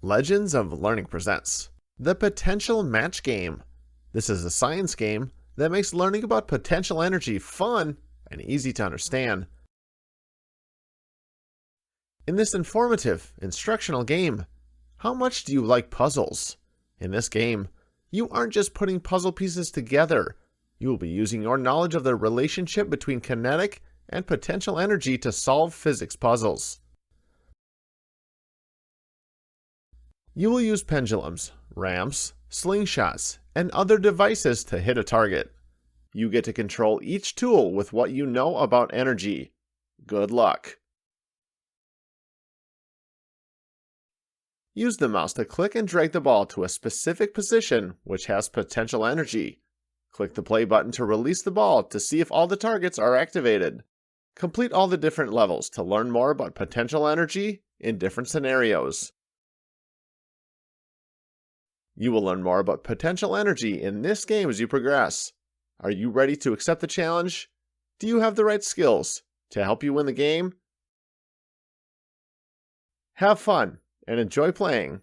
Legends of Learning presents the Potential Match Game. This is a science game that makes learning about potential energy fun and easy to understand. In this informative, instructional game, how much do you like puzzles? In this game, you aren't just putting puzzle pieces together. You will be using your knowledge of the relationship between kinetic and potential energy to solve physics puzzles. You will use pendulums, ramps, slingshots, and other devices to hit a target. You get to control each tool with what you know about energy. Good luck! Use the mouse to click and drag the ball to a specific position which has potential energy. Click the play button to release the ball to see if all the targets are activated. Complete all the different levels to learn more about potential energy in different scenarios. You will learn more about potential energy in this game as you progress. Are you ready to accept the challenge? Do you have the right skills to help you win the game? Have fun and enjoy playing.